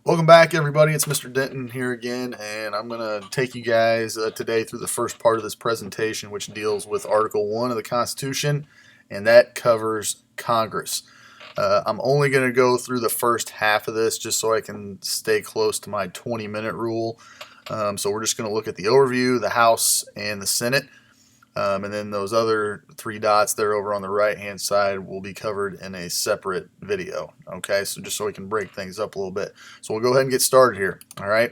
Welcome back, everybody. It's Mr. Denton here again, and I'm going to take you guys today through the first part of this presentation, which deals with Article 1 of the Constitution, and that covers Congress. I'm only going to go through the first half of this just so I can stay close to my 20-minute rule. So we're just going to look at the overview, the House, and the Senate. And then those other three dots there over on the right hand side will be covered in a separate video. Okay, so just so we can break things up a little bit. So we'll go ahead and get started here. All right.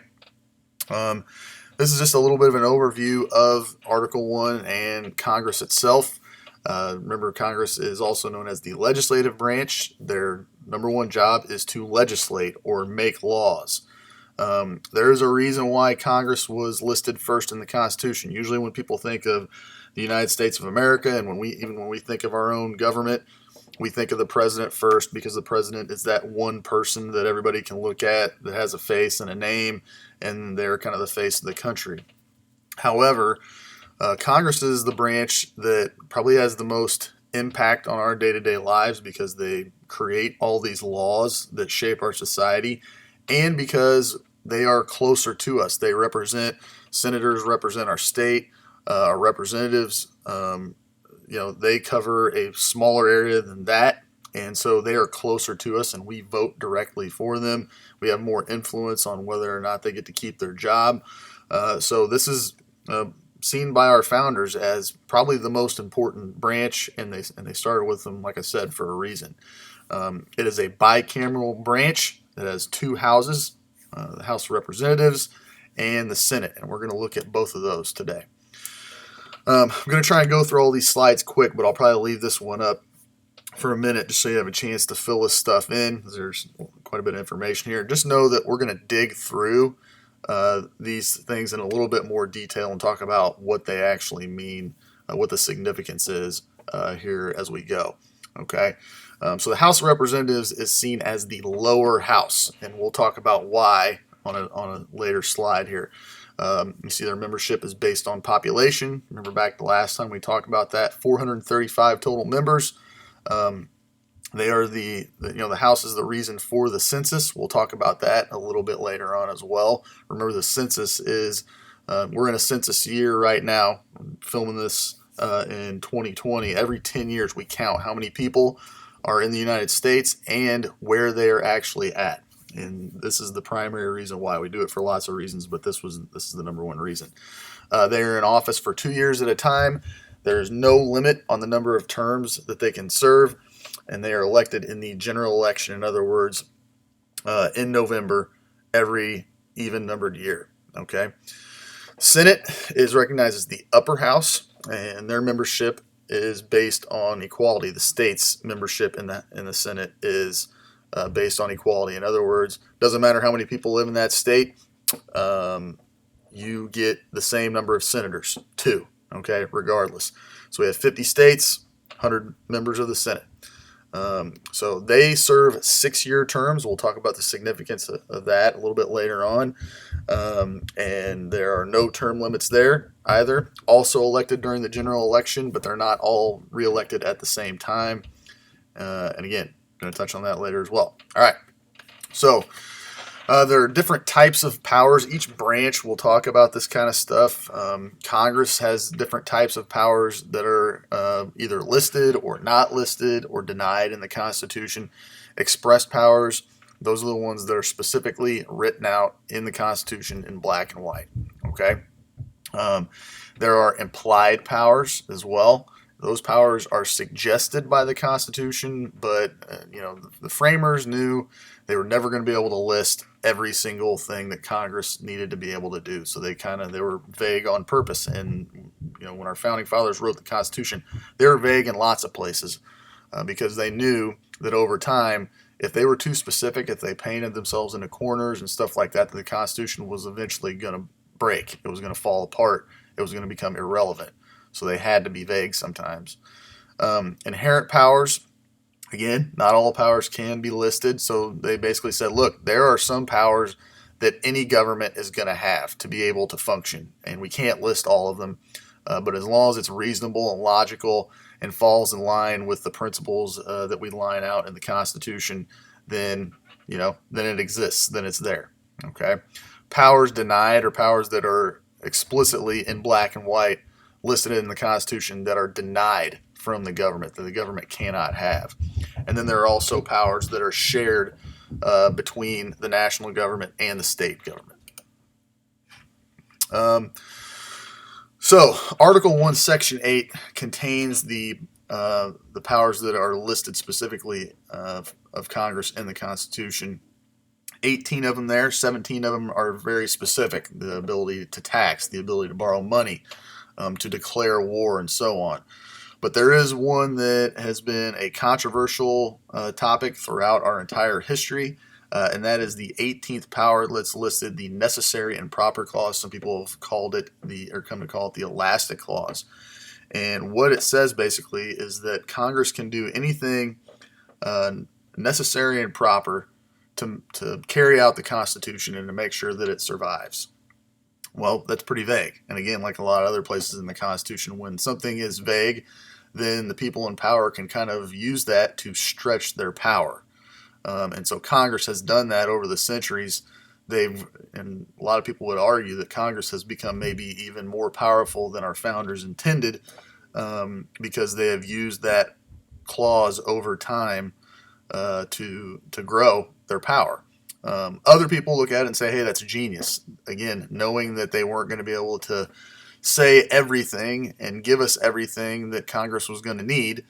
This is just a little bit of an overview of Article 1 and Congress itself. Remember, Congress is also known as the legislative branch. Their number one job is to legislate or make laws. There's a reason why Congress was listed first in the Constitution. Usually when people think of the United States of America, and when we think of our own government, we think of the president first, because the president is that one person that everybody can look at that has a face and a name, and they're kind of the face of the country. However, Congress is the branch that probably has the most impact on our day-to-day lives, because they create all these laws that shape our society, and because they are closer to us. They represent, senators represent our state, our representatives, they cover a smaller area than that, and so they are closer to us, and we vote directly for them. We have more influence on whether or not they get to keep their job. So this is seen by our founders as probably the most important branch, and they started with them, like I said, for a reason. It is a bicameral branch that has two houses, the House of Representatives and the Senate, and we're going to look at both of those today. I'm going to try and go through all these slides quick, but I'll probably leave this one up for a minute just so you have a chance to fill this stuff in. There's quite a bit of information here. Just know that we're going to dig through these things in a little bit more detail and talk about what they actually mean, what the significance is here as we go. Okay, so the House of Representatives is seen as the lower house, and we'll talk about why on a later slide here. You see their membership is based on population. Remember back the last time we talked about that, 435 total members. They are the House is the reason for the census. We'll talk about that a little bit later on as well. Remember, the census is, we're in a census year right now. I'm filming this in 2020. Every 10 years we count how many people are in the United States and where they are actually at. And this is the primary reason why. We do it for lots of reasons, but this is the number one reason. They're in office for 2 years at a time. There's no limit on the number of terms that they can serve, and they are elected in the general election. In other words, in November every even-numbered year. Okay. Senate is recognized as the upper house, and their membership is based on equality. The state's membership in the Senate is based on equality. In other words, doesn't matter how many people live in that state, you get the same number of senators, two, okay, regardless. So we have 50 states, 100 members of the Senate. So they serve 6-year terms. We'll talk about the significance of that a little bit later on. And there are no term limits there either. Also elected during the general election, but they're not all reelected at the same time. And again, going to touch on that later as well. All right. So there are different types of powers. Each branch will talk about this kind of stuff. Congress has different types of powers that are either listed or not listed or denied in the Constitution. Express powers, those are the ones that are specifically written out in the Constitution in black and white. Okay. There are implied powers as well. Those powers are suggested by the Constitution, but the framers knew they were never going to be able to list every single thing that Congress needed to be able to do. So they were vague on purpose. And when our founding fathers wrote the Constitution, they were vague in lots of places because they knew that over time, if they were too specific, if they painted themselves into corners and stuff like that, the Constitution was eventually going to break. It was going to fall apart. It was going to become irrelevant. So they had to be vague sometimes. Inherent powers, again, not all powers can be listed. So they basically said, look, there are some powers that any government is going to have to be able to function. And we can't list all of them. But as long as it's reasonable and logical and falls in line with the principles that we line out in the Constitution, then then it exists, then it's there. Okay. Powers denied are powers that are explicitly in black and white listed in the Constitution that are denied from the government, that the government cannot have. And then there are also powers that are shared between the national government and the state government. So Article 1, Section 8 contains the powers that are listed specifically of Congress in the Constitution. 18 of them there, 17 of them are very specific. The ability to tax, the ability to borrow money, to declare war, and so on. But there is one that has been a controversial topic throughout our entire history, and that is the 18th power that's listed, the Necessary and Proper Clause. Some people have called it come to call it the Elastic Clause. And what it says basically is that Congress can do anything necessary and proper to carry out the Constitution and to make sure that it survives. Well, that's pretty vague. And again, like a lot of other places in the Constitution, when something is vague, then the people in power can kind of use that to stretch their power. And so Congress has done that over the centuries. And a lot of people would argue that Congress has become maybe even more powerful than our founders intended, because they have used that clause over time to grow their power. Other people look at it and say, hey, that's genius. Again, knowing that they weren't going to be able to say everything and give us everything that Congress was going to need,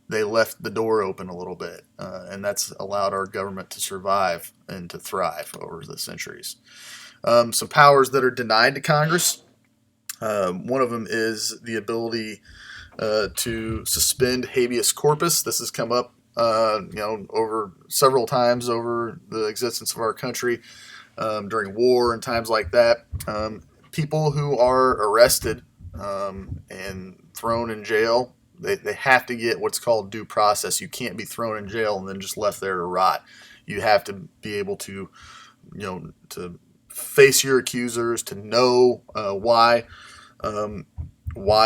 they left the door open a little bit. And that's allowed our government to survive and to thrive over the centuries. Some powers that are denied to Congress. One of them is the ability to suspend habeas corpus. This has come up over several times over the existence of our country, during war and times like that. People who are arrested and thrown in jail, they have to get what's called due process. You can't be thrown in jail and then just left there to rot. You have to be able to, to face your accusers, to know why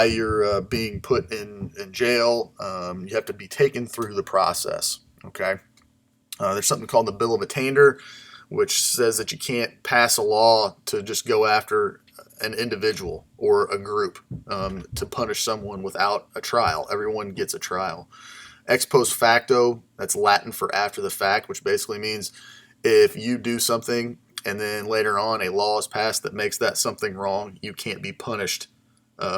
you're being put in jail. You have to be taken through the process. Okay. There's something called the Bill of Attainder, which says that you can't pass a law to just go after an individual or a group to punish someone without a trial. Everyone gets a trial. Ex post facto, that's Latin for after the fact, which basically means if you do something and then later on a law is passed that makes that something wrong, you can't be punished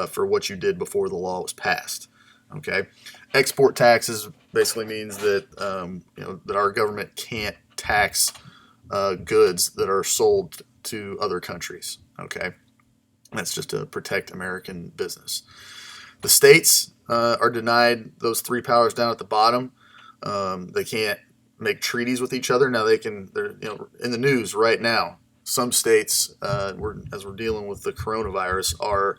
for what you did before the law was passed. Okay. Export taxes basically means that that our government can't tax goods that are sold to other countries. Okay. That's just to protect American business. The states are denied those three powers down at the bottom. They can't make treaties with each other. Now they're in the news right now. Some states, as we're dealing with the coronavirus, are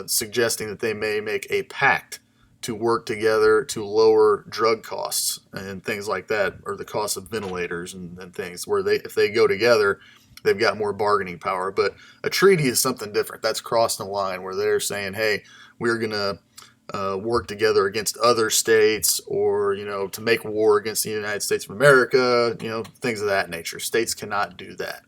suggesting that they may make a pact to work together to lower drug costs and things like that, or the cost of ventilators and things, where if they go together, they've got more bargaining power. But a treaty is something different. That's crossing the line where they're saying, hey, we're going to work together against other states, or, to make war against the United States of America, things of that nature. States cannot do that.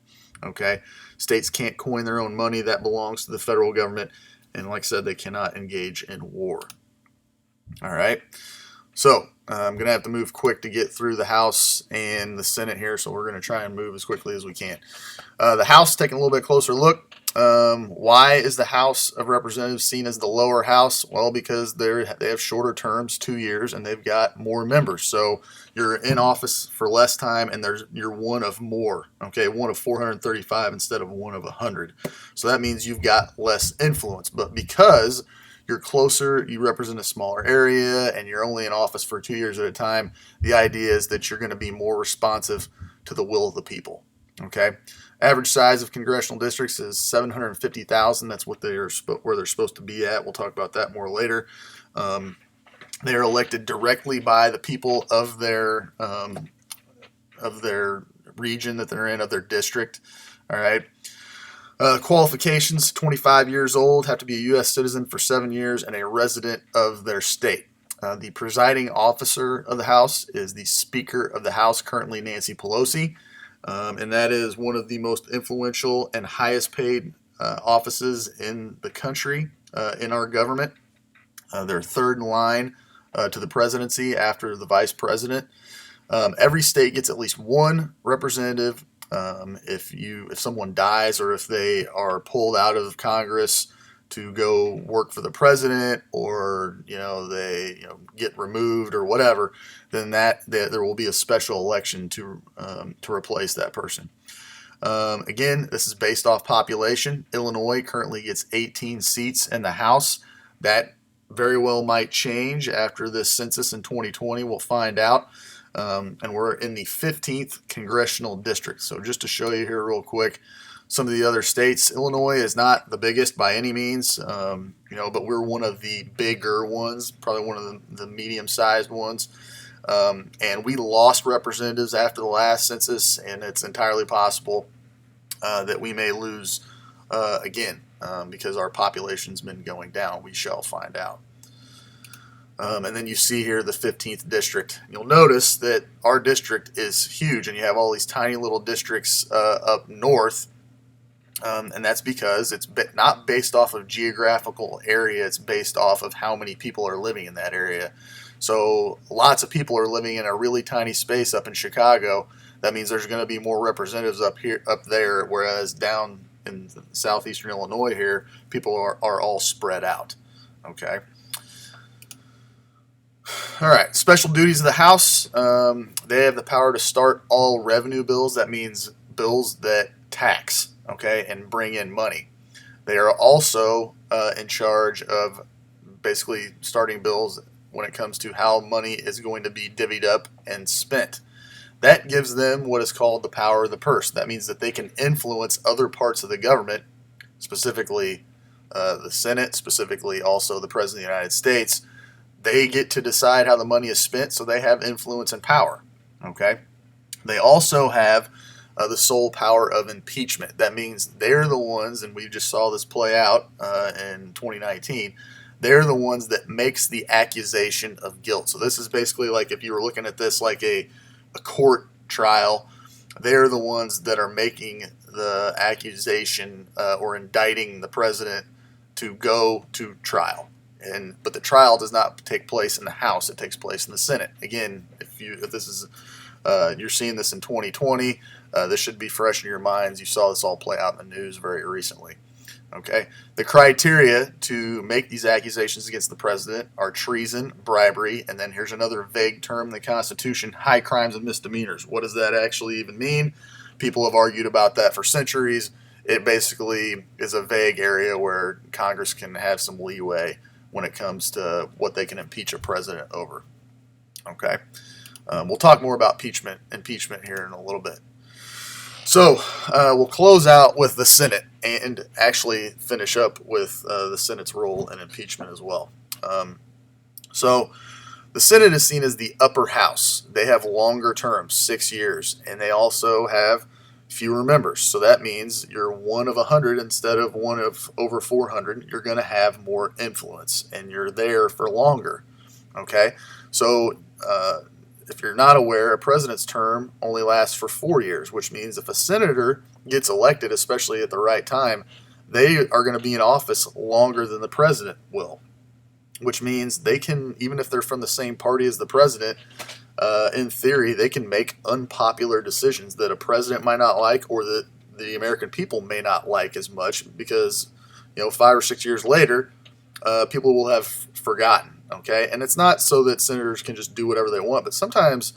Okay. States can't coin their own money. That belongs to the federal government. And like I said, they cannot engage in war. All right. So I'm going to have to move quick to get through the House and the Senate here. So we're going to try and move as quickly as we can. The House, taking a little bit closer look. Why is the House of Representatives seen as the lower house? Well, because they have shorter terms, 2 years, and they've got more members. So you're in office for less time, and you're one of more. Okay, one of 435 instead of one of 100. So that means you've got less influence. But because you're closer, you represent a smaller area, and you're only in office for 2 years at a time, the idea is that you're going to be more responsive to the will of the people. Okay. Average size of congressional districts is 750,000. That's what where they're supposed to be at. We'll talk about that more later. They are elected directly by the people of their region that they're in, of their district. All right. Qualifications: 25 years old, have to be a U.S. citizen for 7 years, and a resident of their state. The presiding officer of the House is the Speaker of the House, currently Nancy Pelosi, and that is one of the most influential and highest paid offices in the country, in our government. They're third in line to the presidency after the vice president. Every state gets at least one representative. If someone dies or if they are pulled out of Congress to go work for the president, or they get removed or whatever, then there will be a special election to replace that person. Again, this is based off population. Illinois currently gets 18 seats in the House. That very well might change after this census in 2020. We'll find out. And we're in the 15th congressional district. So just to show you here real quick, some of the other states, Illinois is not the biggest by any means, but we're one of the bigger ones, probably one of the medium-sized ones. And we lost representatives after the last census, and it's entirely possible that we may lose again because our population's been going down. We shall find out. And then you see here the 15th district. You'll notice that our district is huge, and you have all these tiny little districts up north, and that's because it's not based off of geographical area. It's based off of how many people are living in that area. So lots of people are living in a really tiny space up in Chicago. That means there's going to be more representatives up there, whereas down in southeastern Illinois here, people are all spread out. Okay. All right, special duties of the House. They have the power to start all revenue bills. That means bills that tax, okay, and bring in money. They are also in charge of basically starting bills when it comes to how money is going to be divvied up and spent. That gives them what is called the power of the purse. That means that they can influence other parts of the government, specifically the Senate, specifically also the President of the United States. They get to decide how the money is spent, so they have influence and power. Okay. They also have the sole power of impeachment. That means they're the ones, and we just saw this play out in 2019. They're the ones that makes the accusation of guilt. So this is basically like if you were looking at this like a court trial. They're the ones that are making the accusation or indicting the president to go to trial. But the trial does not take place in the House; it takes place in the Senate. Again, if this is you're seeing this in 2020, this should be fresh in your minds. You saw this all play out in the news very recently. Okay, the criteria to make these accusations against the president are treason, bribery, and then here's another vague term in the Constitution: high crimes and misdemeanors. What does that actually even mean? People have argued about that for centuries. It basically is a vague area where Congress can have some leeway when it comes to what they can impeach a president over. Okay, we'll talk more about impeachment here in a little bit. So we'll close out with the Senate and actually finish up with the Senate's role in impeachment as well. So the Senate is seen as the upper house. They have longer terms, 6 years, and they also have fewer members. So that means you're one of 100 instead of one of over 400. You're going to have more influence, and you're there for longer. Okay, so if you're not aware, a president's term only lasts for 4 years, which means if a senator gets elected, especially at the right time, they are going to be in office longer than the president will, which means they can, even if they're from the same party as the president, in theory, they can make unpopular decisions that a president might not like, or that the American people may not like as much, because 5 or 6 years later, people will have forgotten. Okay, and it's not so that senators can just do whatever they want, but sometimes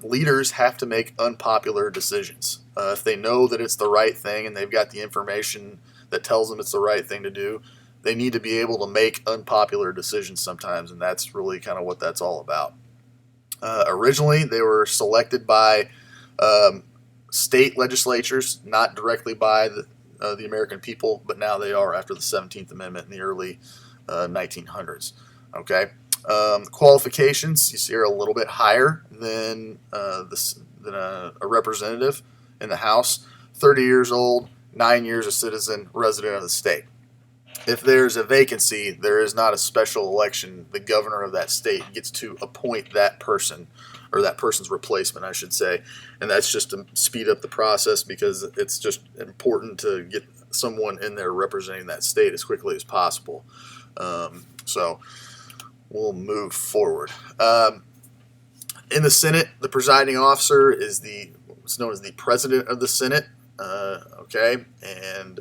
leaders have to make unpopular decisions. If they know that it's the right thing and they've got the information that tells them it's the right thing to do, they need to be able to make unpopular decisions sometimes, and that's really kind of what that's all about. Originally, they were selected by state legislatures, not directly by the American people, but now they are after the 17th Amendment in the early 1900s. Okay, qualifications you see are a little bit higher than a representative in the House. 30 years old, 9 years a citizen, resident of the state. if there's a vacancy, there is not a special election. The governor of that state gets to appoint that person, or that person's replacement, I should say. And that's just to speed up the process, because it's just important to get someone in there representing that state as quickly as possible. So we'll move forward. In the Senate, the presiding officer is what's known as the president of the Senate. Okay, and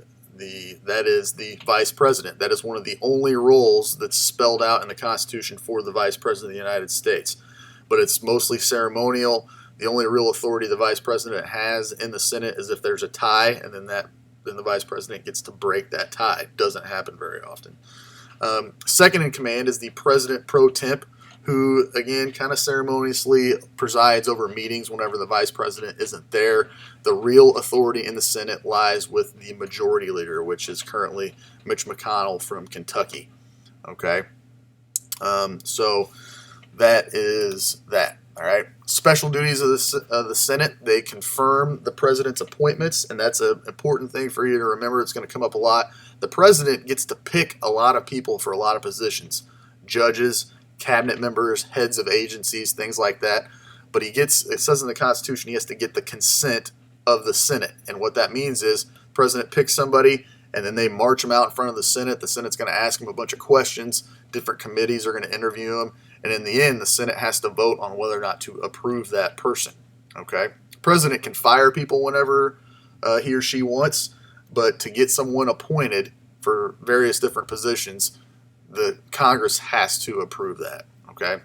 that is the vice president. That is one of the only roles that's spelled out in the Constitution for the vice president of the United States. But it's mostly ceremonial. The only real authority the vice president has in the Senate is if there's a tie, and then the vice president gets to break that tie. It doesn't happen very often. Second in command is the president pro temp, who, again, kind of ceremoniously presides over meetings whenever the vice president isn't there. The real authority in the Senate lies with the majority leader, which is currently Mitch McConnell from Kentucky. Okay? So that is that. All right. Special duties of the Senate, they confirm the president's appointments, and that's an important thing for you to remember. It's going to come up a lot. The president gets to pick a lot of people for a lot of positions. Judges, cabinet members, heads of agencies, things like that. But it says in the Constitution, he has to get the consent of the Senate. And what that means is the president picks somebody, and then they march them out in front of the Senate. The Senate's going to ask them a bunch of questions. Different committees are going to interview them. And in the end, the Senate has to vote on whether or not to approve that person. Okay? The president can fire people whenever he or she wants, but to get someone appointed for various different positions, the Congress has to approve that. Okay?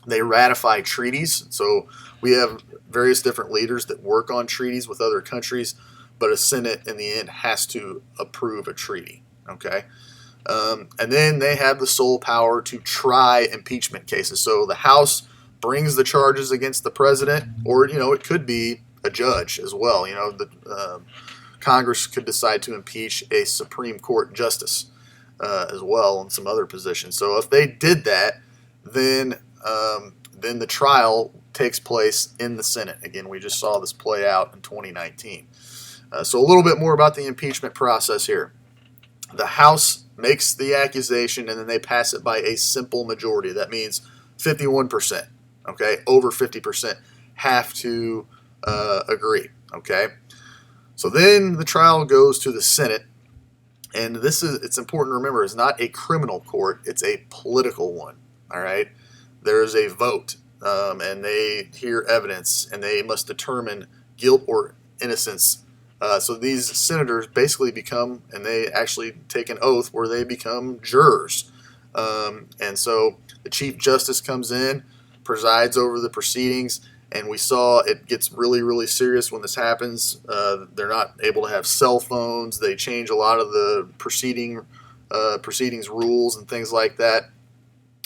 They ratify treaties. So we have various different leaders that work on treaties with other countries, but a Senate in the end has to approve a treaty. Okay? And then they have the sole power to try impeachment cases. So the House brings the charges against the president, or, it could be a judge as well. The Congress could decide to impeach a Supreme Court justice as well, and some other positions. So if they did that, then the trial takes place in the Senate. Again, we just saw this play out in 2019. So a little bit more about the impeachment process here. The House makes the accusation, and then they pass it by a simple majority. That means 51%, okay? Over 50% have to agree, okay? So then the trial goes to the Senate, and it's important to remember, it's not a criminal court, it's a political one, all right? There is a vote, and they hear evidence, and they must determine guilt or innocence. So these senators basically become, and they actually take an oath where they become jurors. And so the Chief Justice comes in, presides over the proceedings, and we saw it gets really, really serious when this happens. They're not able to have cell phones. They change a lot of the proceedings rules and things like that.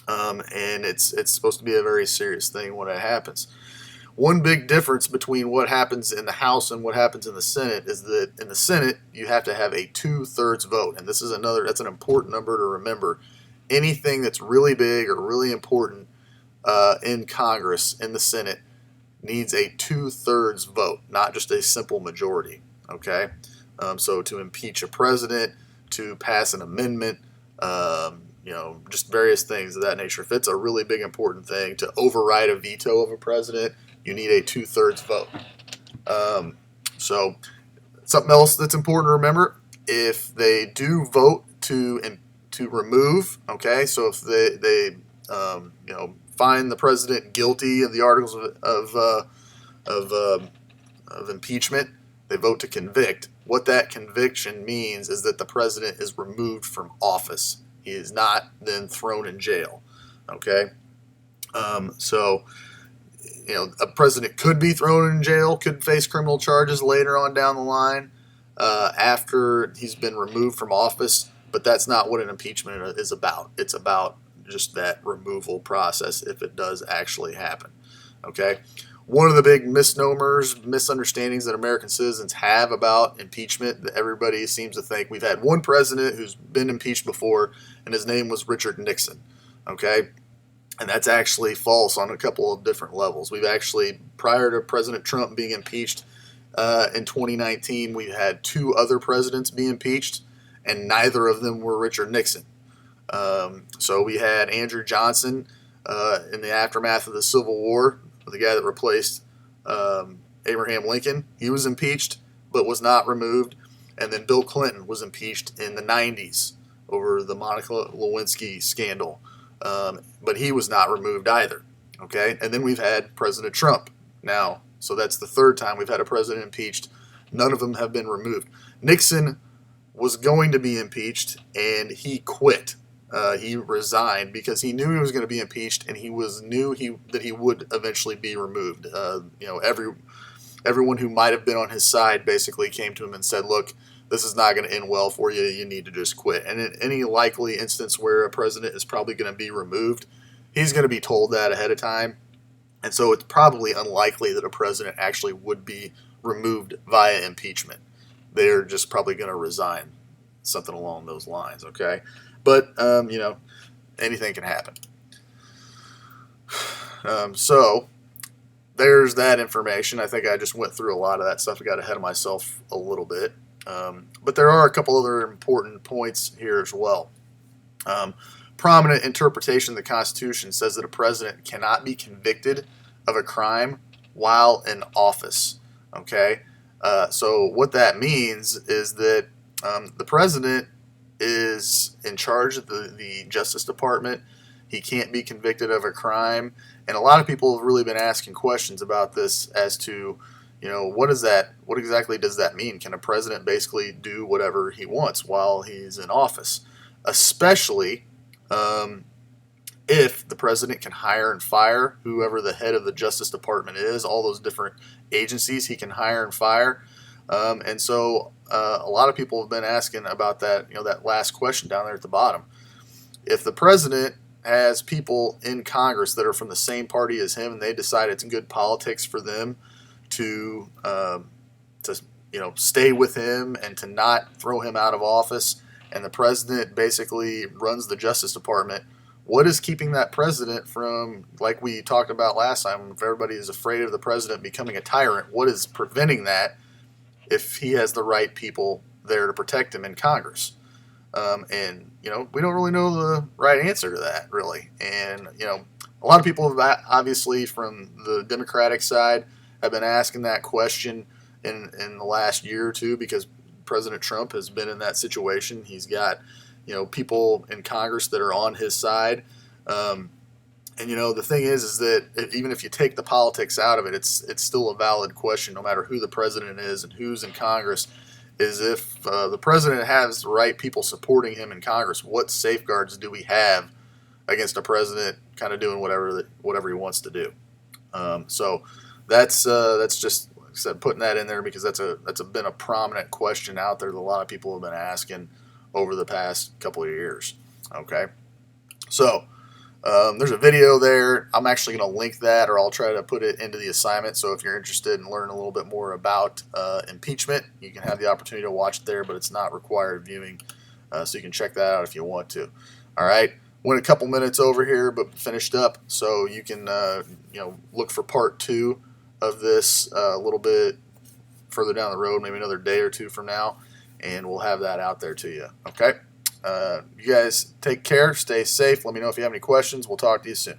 And it's supposed to be a very serious thing when it happens. One big difference between what happens in the House and what happens in the Senate is that in the Senate, you have to have a 2/3 vote. And that's an important number to remember. Anything that's really big or really important in Congress, in the Senate, needs a 2/3 vote, not just a simple majority. Okay? So to impeach a president, to pass an amendment, just various things of that nature. If it's a really big, important thing, to override a veto of a president, you need a 2/3 vote. So something else that's important to remember, if they do vote to remove, okay, so if they find the president guilty of the articles of impeachment, they vote to convict. What that conviction means is that the president is removed from office. He is not then thrown in jail. Okay, so a president could be thrown in jail, could face criminal charges later on down the line after he's been removed from office, but that's not what an impeachment is about. It's about just that removal process if it does actually happen. Okay? One of the big misunderstandings that American citizens have about impeachment, that everybody seems to think, we've had one president who's been impeached before, and his name was Richard Nixon. Okay? And that's actually false on a couple of different levels. We've actually, prior to President Trump being impeached in 2019, we had 2 other presidents be impeached, and neither of them were Richard Nixon. So we had Andrew Johnson in the aftermath of the Civil War, the guy that replaced Abraham Lincoln. He was impeached but was not removed. And then Bill Clinton was impeached in the 90s over the Monica Lewinsky scandal. But he was not removed either. Okay, and then we've had President Trump now. So that's the third time we've had a president impeached. None of them have been removed. Nixon was going to be impeached, and he quit. He resigned because he knew he was going to be impeached, and that he would eventually be removed. Everyone who might have been on his side basically came to him and said, "Look, this is not going to end well for you. You need to just quit." And in any likely instance where a president is probably going to be removed, he's going to be told that ahead of time. And so it's probably unlikely that a president actually would be removed via impeachment. They're just probably going to resign, something along those lines, okay? But, anything can happen. So there's that information. I think I just went through a lot of that stuff. I got ahead of myself a little bit. But there are a couple other important points here as well. Prominent interpretation of the Constitution says that a president cannot be convicted of a crime while in office. Okay, so what that means is that the president is in charge of the Justice Department. He can't be convicted of a crime, and a lot of people have really been asking questions about this as to, what exactly does that mean? Can a president basically do whatever he wants while he's in office, especially if the president can hire and fire whoever the head of the Justice Department is, all those different agencies he can hire and fire. And so a lot of people have been asking about that, that last question down there at the bottom. If the president has people in Congress that are from the same party as him and they decide it's good politics for them to stay with him and to not throw him out of office, and the president basically runs the Justice Department, what is keeping that president from, like we talked about last time, if everybody is afraid of the president becoming a tyrant, what is preventing that if he has the right people there to protect him in Congress? And we don't really know the right answer to that, really. And, a lot of people have obviously from the Democratic side have been asking that question in the last year or two because President Trump has been in that situation. He's got, people in Congress that are on his side. And, the thing is that even if you take the politics out of it, it's still a valid question no matter who the president is and who's in Congress, is if the president has the right people supporting him in Congress, what safeguards do we have against a president kind of doing whatever he wants to do? So that's just, like I said, putting that in there because that's been a prominent question out there that a lot of people have been asking over the past couple of years. Okay, so there's a video there. I'm actually going to link that, or I'll try to put it into the assignment. So if you're interested in learning a little bit more about impeachment, you can have the opportunity to watch it there, but it's not required viewing. So you can check that out if you want to. All right. Went a couple minutes over here, but finished up. So you can look for part 2 of this a little bit further down the road, maybe another day or two from now, and we'll have that out there to you. Okay. You guys take care. Stay safe. Let me know if you have any questions. We'll talk to you soon.